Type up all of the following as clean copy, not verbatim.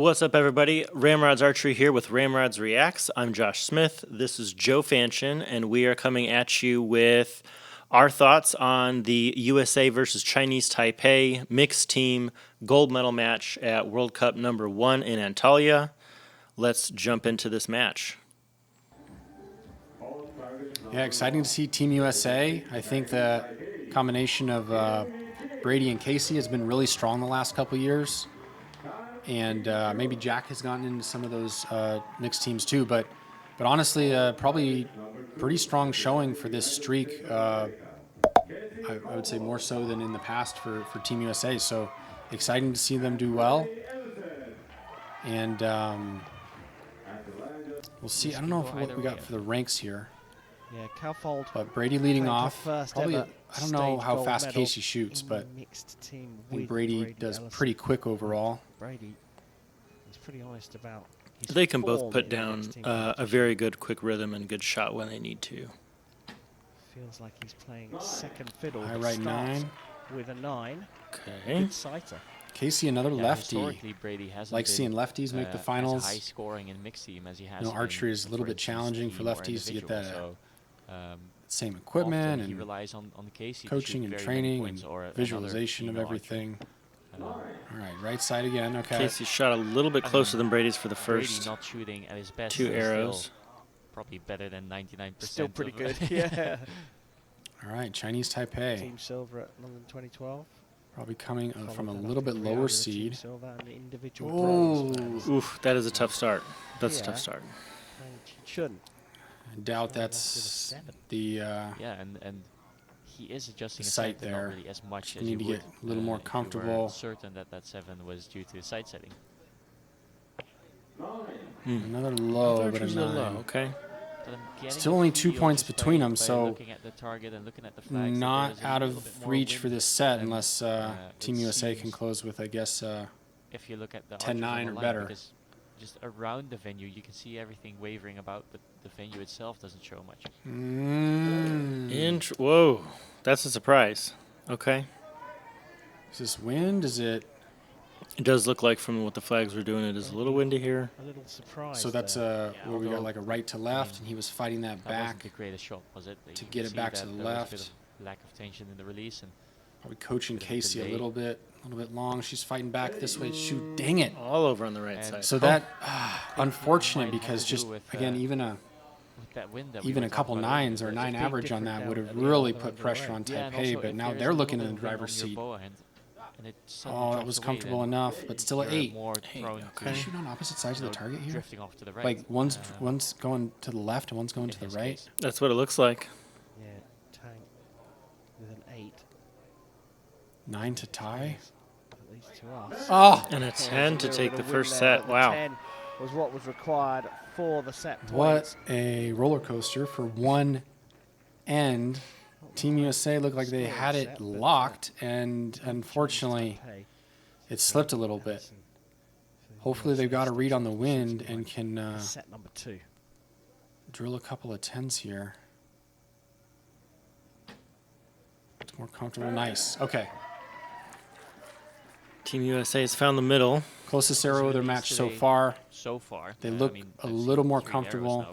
What's up, everybody? RamRods Archery here with RamRods Reacts. I'm Josh Smith. This is Joe Fanchin, and we are coming at you with our thoughts on the USA versus Chinese Taipei mixed team gold medal match at World Cup #1 in Antalya. Let's jump into this match. Yeah, exciting to see Team USA. I think the combination of Brady and Casey has been really strong the last couple of years. And maybe Jack has gotten into some of those mixed teams too. But honestly, probably pretty strong showing for this streak. I would say more so than in the past for Team USA. So exciting to see them do well. And we'll see. I don't know what we got for the ranks here. Yeah, Kaufold. But Brady leading off. Probably, I don't know how fast Casey shoots, but I think Brady does pretty quick overall. Brady is pretty honest about his They can both form put in the down mixed team a very good quick rhythm and good shot when they need to. Feels like he's playing second fiddle. I right 9 with a 9. Okay. Good sighter. Casey, another lefty. Brady hasn't Like seeing lefties make the finals. As high scoring in mixed team as he has. You know, archery is a little bit challenging for lefties to get that same equipment and coaching and training and visualization of everything. All right, right side again. Okay. Casey shot a little bit closer than Brady's for the first Brady not shooting at his best 2 arrows. Probably better than 99%. Still pretty good. Yeah. All right, Chinese Taipei. Team silver at London 2012. Probably coming from a little bit lower seed. Oh, oof, that is a tough start. That's a tough start. Chih-Chun. I doubt that's the yeah, and he is adjusting the sight but there. not really as much as need you to would, get a little more if you were comfortable. certain that 7 was due to sight setting. Another low, but a 9. Low. Okay. Still only 2 points between them, so looking at the target and looking at the flags, not out of reach for this set unless Team USA can close with, I guess, if you look at the 10-9 or better. Because just around the venue, you can see everything wavering about, but the venue itself doesn't show much. Whoa, that's a surprise. Okay. Is this wind? Is it? It does look like from what the flags were doing, it is a little windy here. A little surprise. So that's where we got like a right to left, and he was fighting that back the greatest shot, was it? to get it back to the left. Was a bit of lack of tension in the release, and probably coaching Casey a little bit long. She's fighting back this way. Shoot, dang it! All over on the right side. So that unfortunate because just again even a couple 9s or 9 average on that would have really put pressure on Taipei. But now they're looking in the driver's seat. Oh, that was comfortable enough, but still at 8. Okay. Can you shoot on opposite sides of the target here? Drifting off to the right. Like one's going to the left and one's going to the right. That's what it looks like. Yeah, Tang with an 8. 9 to tie. At least to us. Oh, And a 10 to take the first set. Wow. 10 was what was required for the set points. what a roller coaster for one end. Team USA looked like they had it locked, and unfortunately, it slipped a little bit. Hopefully, they've got a read on the wind and can set number 2. drill a couple of 10s here. It's more comfortable. Nice. Okay. Team USA has found the middle. Closest arrow of their match so far. They look a little more comfortable.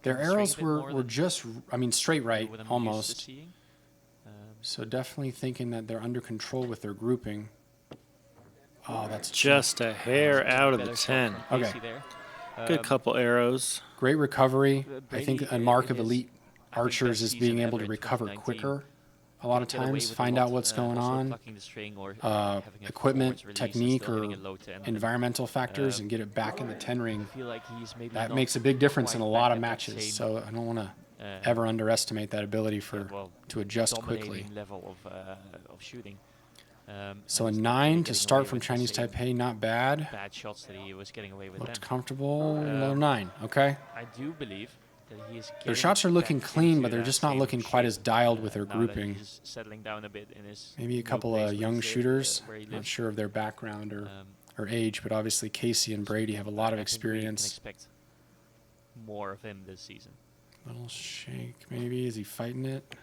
Their arrows were just, straight right, almost. So definitely thinking that they're under control with their grouping. Oh, that's Just a hair out of the 10. Okay. Good couple arrows. Great recovery. I think a mark of elite archers is being able to recover quicker. A lot of times, find out what's going on, equipment, technique, or environmental factors, and get it back in the 10 ring. That makes a big difference in a lot of matches. So I don't want to ever underestimate that ability to adjust quickly. So a 9 to start from Chinese Taipei, not bad. Bad shots that he was getting away with. Looked comfortable. Low 9. Okay. I do believe. Their shots are looking clean, but they're just not looking quite as dialed with their grouping. Maybe a couple of young shooters. Not sure of their background or age, but obviously Casey and Brady have a lot of experience. Expect more of him this season. Little shake, maybe. Is he fighting it?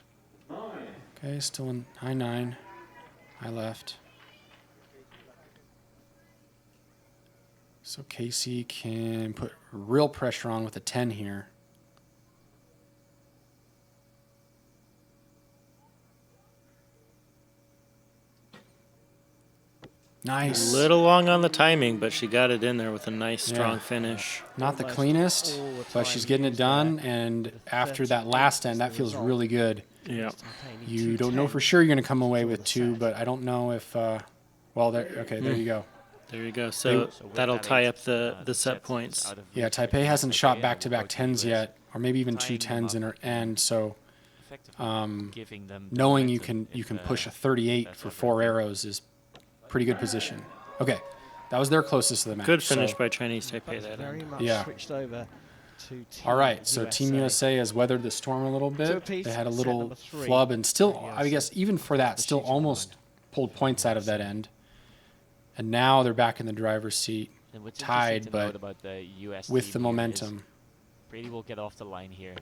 Okay, still in high 9, high left. So Casey can put real pressure on with a 10 here. Nice. Little long on the timing, but she got it in there with a nice, strong Yeah. finish. Not the Almost cleanest, all the but time she's getting it used done. there. And The after 38 that last end, is that the feels result. really good. Yeah. Taipei need You two don't know for 10s sure you're going to come away for with the 2, set. but I don't know if, well, there, okay, there you go. There you go. So with that'll that tie eight, up the the set is points. out of Yeah, reach Taipei of hasn't Taipei shot and back-to-back will go to 10s US, yet, or maybe even 2 tying them 10s in up her end. So effectively giving them the knowing you momentum can if, push a 38 that's for ever 4 a thing. arrows is pretty good position. Okay, that was their closest to the match. Good finish so- by Chinese Taipei That's that very end. much Yeah. switched over to Team All right, so Team USA has weathered the storm a little Two bit. apiece, They had a set little number 3 flub and still, for I guess, even for that, the still shooting almost line. pulled points out of that end. And now they're back in the driver's seat And what's tied, interesting to note but about the US with team the here is momentum. Brady will get off the line here.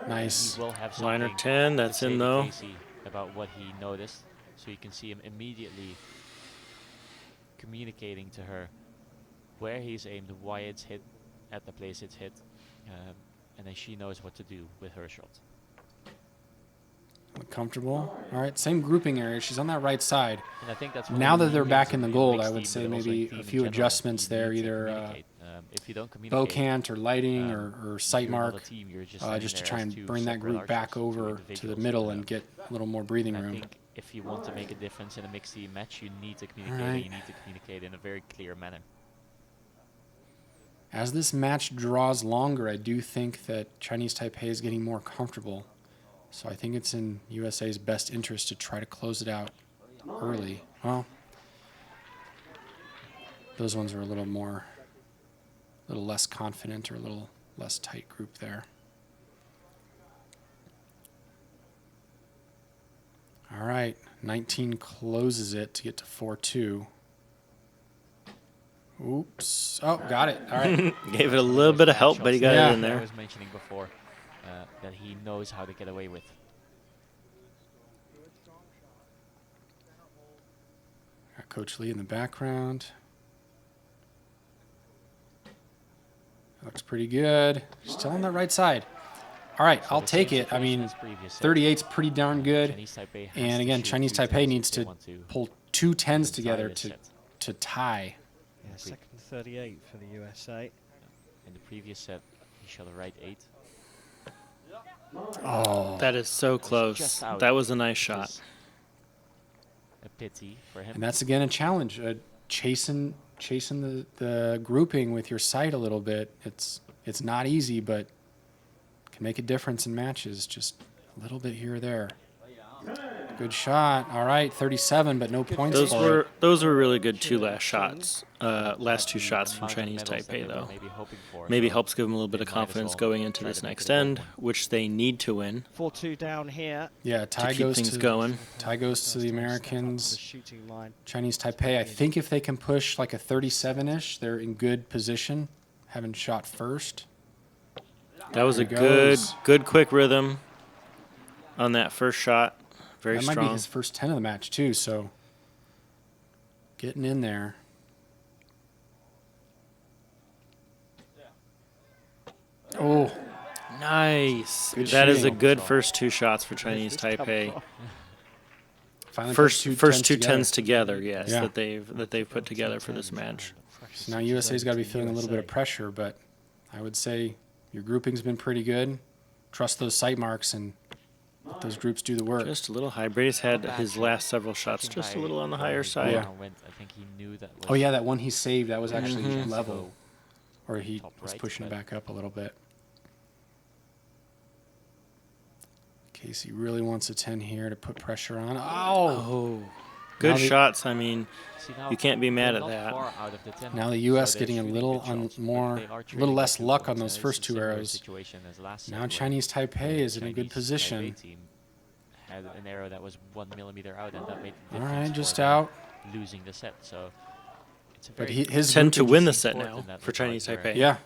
Nice. He will have Liner something 10, to that's say in to though. Casey about what he noticed, so you can see him immediately communicating to her where he's aimed, why it's hit, at the place it's hit, and then she knows what to do with her shot. Look comfortable. All right, same grouping area. She's on that right side. And I think that's one Now of the that they're things back in the gold, mixed I would team, say but also maybe in team a in few general, adjustments you there, need to either communicate. If you don't bow communicate, cant or lighting or site you're not a mark, team, you're just just to standing try there as and two bring that separate group back archers, two over to the individuals. middle and get a little more breathing And I room. think if you want to make a difference in a mixed team match, you need to communicate, Alright. and you need to communicate in a very clear manner. As this match draws longer, I do think that Chinese Taipei is getting more comfortable. So I think it's in USA's best interest to try to close it out early. Well, those ones are a little less confident or a little less tight group there. All right, 19 closes it to get to 4-2. Oops. Oh, got it. All right. Gave it a little bit of help, but he got Yeah. it in I there. was mentioning before that he knows how to get away with. Got Coach Lee in the background. Looks pretty good. Still on that right side. All right, So I'll the take same it. I situation mean, as previous set. 38's pretty darn good. Chinese Taipei has And to again, shoot Chinese two Taipei tens needs if they to want to pull 2 10s tie together this to, set. to tie. Yeah, second 38 for the USA. In the previous set, he shot a right 8. Oh, That is so close. just out. That was a nice Which shot. is a pity for him. and that's again a challenge. Chasing the grouping with your sight a little bit. It's not easy, but can make a difference in matches. Just a little bit here or there. Good shot. All right, 37, but no points for it. Those were really good two last shots. Last two shots from Amount of Chinese medals that they Taipei, were though. Maybe hoping for. Maybe so helps give them a little bit they of might as confidence well going into try this to make next it a gold end, one. which they need to win 4-2 down here. Yeah, to tie keep goes things to going. tie goes to the First time step up to the Americans. shooting line. Chinese Taipei. I think if they can push like a 37-ish, they're in good position. Having shot first. That was a There he goes. good quick rhythm on that first shot. Very That might be strong. his first 10 of the match too. So getting in there. Oh, Nice. Good That is a shooting. good first two shots for Chinese Taipei. finally put First 2 first 10s two together. tens together, yes, Yeah. that they've put together for this match. So now USA's got to be feeling a little bit of pressure, but I would say your grouping's been pretty good. Trust those sight marks and let those groups do the work. Just a little high. Brady's had Bad his shot. last several shots Judging just a by little on the where higher his side. Yeah. ball went, I think he knew that was Oh yeah, that one he saved, that was actually Mhm. level, or he Top was right, pushing it but- back up a little bit. Casey really wants a 10 here to put pressure on. Oh, Oh, good Now the- shots. I mean, See, now you can't be mad they're at not that. far out of the 10, now the so U.S. they're getting a shooting little good shots, but more, they are a trading little by less 2 luck on points, those and first it's a 2 similar arrows. situation as last Now set where Chinese Taipei the is in a good Chinese position. Taipei team had an arrow that was 1 millimeter out, and that made the All difference right, for just them out. losing the set. So it's a But very his Tend to grouping win the just- set important now in that for Chinese regard, where, Taipei. Yeah,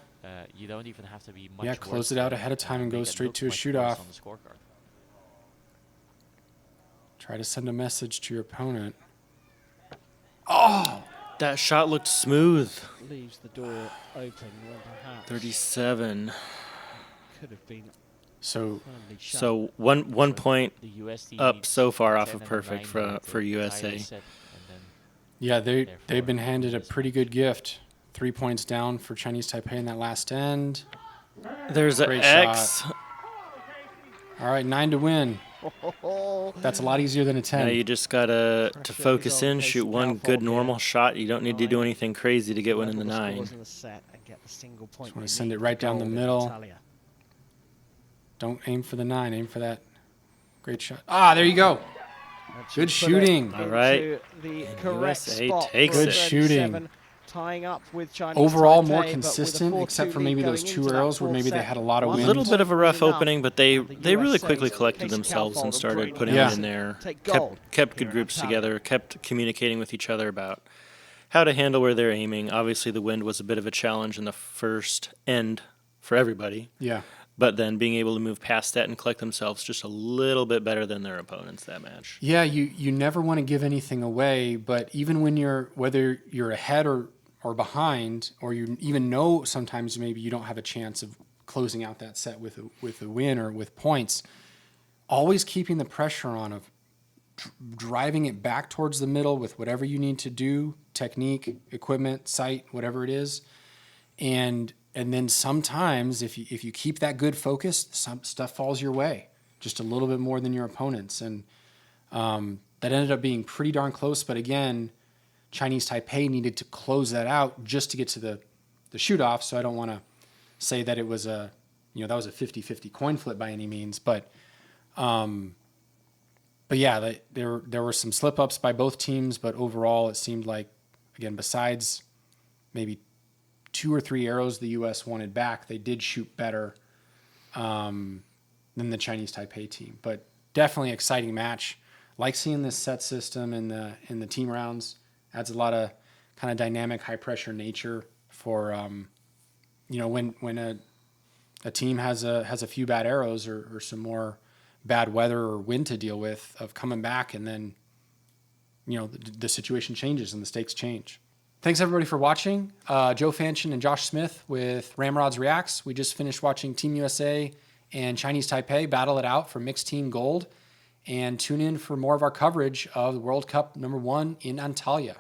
you don't even have to be much Yeah, worse close it out than ahead of time and make go it straight look to a much shoot worse off. on the scorecard. try to send a message to your opponent. Oh, That shot looked smooth. Leaves the door open when perhaps 37. could have been So firmly shut. So one point The US team up needs so far off 10 of and perfect 9 for now to tie USA. the set, and then yeah, they've Therefore, been handed a this pretty good gift. 3 points down for Chinese Taipei in that last end. There's an Great X. All right, 9 to win. That's a lot easier than a 10. Now you just gotta Pressure to is focus on in, Casey shoot one Kaufold good here. normal shot. You don't need to do anything crazy to get one in the Level 9. scores in the set and get the single point wanna they send need it right for down the gold in middle. Antalya. Don't aim for the 9. Aim for that great shot. Ah, there you go. That Good should put it shooting. All right. into the And correct USA spot takes for it. Good 37, shooting. tying up with Chinese Overall, Taipei, more but with a consistent, 4-2 except for lead maybe going those 2 into that arrows where fourth maybe they set. had a lot of A One wind. little bit of a rough enough opening, but they for the really USA's quickly collected Casey themselves and Kaufold started Brady putting Yeah. it in there. take gold Kept here good in groups Antalya. together, kept communicating with each other about how to handle where they're aiming. Obviously, the wind was a bit of a challenge in the first end for everybody, Yeah. but then being able to move past that and collect themselves just a little bit better than their opponents that match. Yeah, you never want to give anything away, but even when whether you're ahead or behind, or you even know sometimes maybe you don't have a chance of closing out that set with a win or with points, always keeping the pressure on of driving it back towards the middle with whatever you need to do, technique, equipment, sight, whatever it is. And then sometimes if you keep that good focus, some stuff falls your way just a little bit more than your opponents. And that ended up being pretty darn close. But again, Chinese Taipei needed to close that out just to get to the shoot off. So I don't want to say that it was that was a 50-50 coin flip by any means. But yeah, there were some slip ups by both teams. But overall, it seemed like, again, besides maybe 2 or 3 arrows the U.S. wanted back, they did shoot better than the Chinese Taipei team. But definitely exciting match. Like seeing this set system in the team rounds. Adds a lot of kind of dynamic, high pressure nature for when a team has a few bad arrows or some more bad weather or wind to deal with, of coming back, and then the situation changes and the stakes change. Thanks everybody for watching. Joe Fanchin and Josh Smith with RamRods Reacts. We just finished watching Team USA and Chinese Taipei battle it out for mixed team gold. And tune in for more of our coverage of the World Cup #1 in Antalya.